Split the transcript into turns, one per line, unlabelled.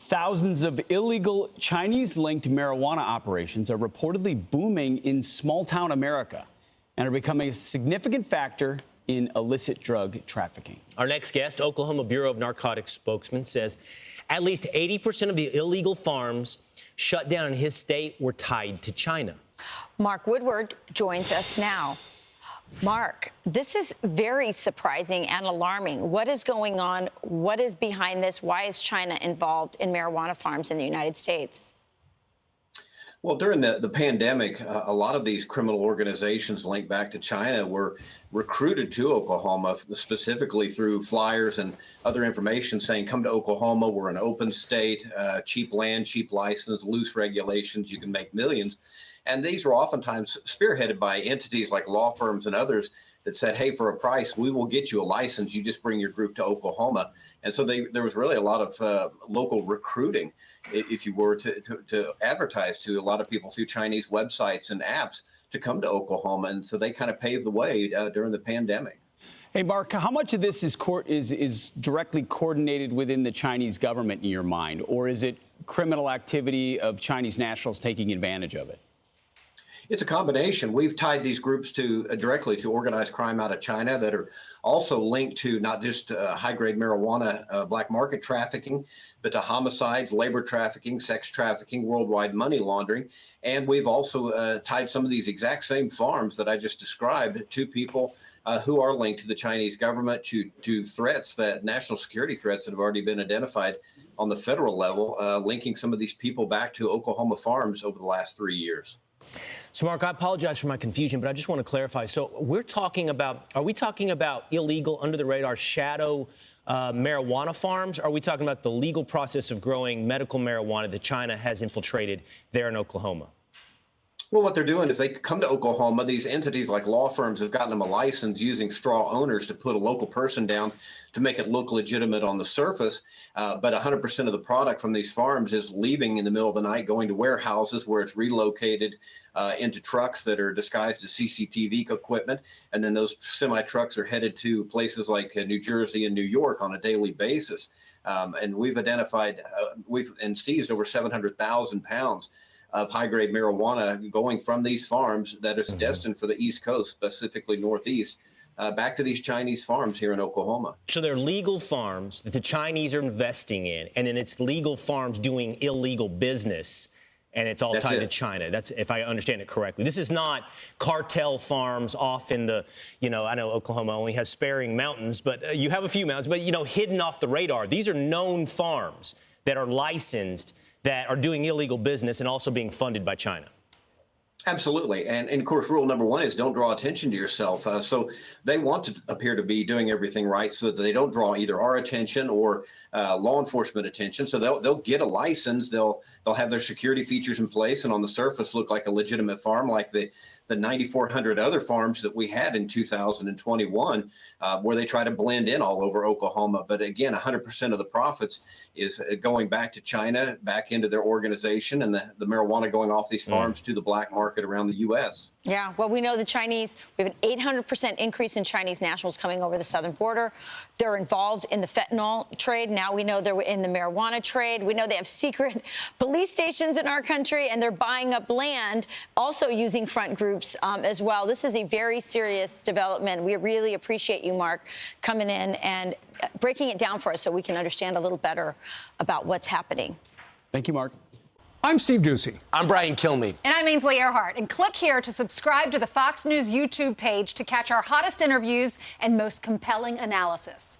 Thousands of illegal Chinese-linked marijuana operations are reportedly booming in small-town America and are becoming a significant factor in illicit drug trafficking.
Our next guest, Oklahoma Bureau of Narcotics spokesman, says at least 80% of the illegal farms shut down in his state were tied to China.
Mark Woodward joins us now. Mark, this is very surprising and alarming. What is going on? What is behind this? Why is China involved in marijuana farms in the United States?
Well, during the pandemic, a lot of these criminal organizations linked back to China were recruited to Oklahoma, specifically through flyers and other information saying, come to Oklahoma, we're an open state, cheap land, cheap license, loose regulations, you can make millions. And these were oftentimes spearheaded by entities like law firms and others that said, hey, for a price, we will get you a license. You just bring your group to Oklahoma. And so there was really a lot of local recruiting, if you were to advertise to a lot of people through Chinese websites and apps to come to Oklahoma. And so they kind of paved the way during the pandemic.
Hey, Mark, how much of this is directly coordinated within the Chinese government in your mind, or is it criminal activity of Chinese nationals taking advantage of it?
It's a combination. We've tied these groups directly to organized crime out of China that are also linked to not just high-grade marijuana black market trafficking, but to homicides, labor trafficking, sex trafficking, worldwide money laundering. And we've also tied some of these exact same farms that I just described to people who are linked to the Chinese government, to threats, that national security threats that have already been identified on the federal level, linking some of these people back to Oklahoma farms over the last 3 years.
So, Mark, I apologize for my confusion, but I just want to clarify. So are we talking about illegal, under the radar, shadow marijuana farms? Or are we talking about the legal process of growing medical marijuana that China has infiltrated there in Oklahoma?
Well, what they're doing is they come to Oklahoma. These entities like law firms have gotten them a license using straw owners to put a local person down to make it look legitimate on the surface. But 100% of the product from these farms is leaving in the middle of the night, going to warehouses where it's relocated into trucks that are disguised as CCTV equipment. And then those semi-trucks are headed to places like New Jersey and New York on a daily basis. And we've identified, and seized over 700,000 pounds of high-grade marijuana going from these farms that is destined for the East Coast, specifically Northeast, back to these Chinese farms here in Oklahoma.
So they're legal farms that the Chinese are investing in, and then it's legal farms doing illegal business, and it's all tied to China. That's, if I understand it correctly. This is not cartel farms off in the, I know Oklahoma only has sparing mountains, but you have a few mountains, but, hidden off the radar. These are known farms that are licensed, that are doing illegal business and also being funded by China.
Absolutely. And of course, rule number one is don't draw attention to yourself. So they want to appear to be doing everything right so that they don't draw either our attention or law enforcement attention. So they'll get a license. They'll have their security features in place and on the surface look like a legitimate farm, like the 9,400 other farms that we had in 2021, where they try to blend in all over Oklahoma. But again, 100% of the profits is going back to China, back into their organization, and the marijuana going off these farms to the black market around the U.S.
Yeah, well, we know the Chinese, we have an 800% increase in Chinese nationals coming over the southern border. They're involved in the fentanyl trade. Now we know they're in the marijuana trade. We know they have secret police stations in our country, and they're buying up land, also using front groups as well. This is a very serious development. We really appreciate you, Mark, coming in and breaking it down for us so we can understand a little better about what's happening.
Thank you, Mark.
I'm Steve Ducey.
I'm Brian Kilmeade.
And I'm Ainsley Earhart. And click here to subscribe to the Fox News YouTube page to catch our hottest interviews and most compelling analysis.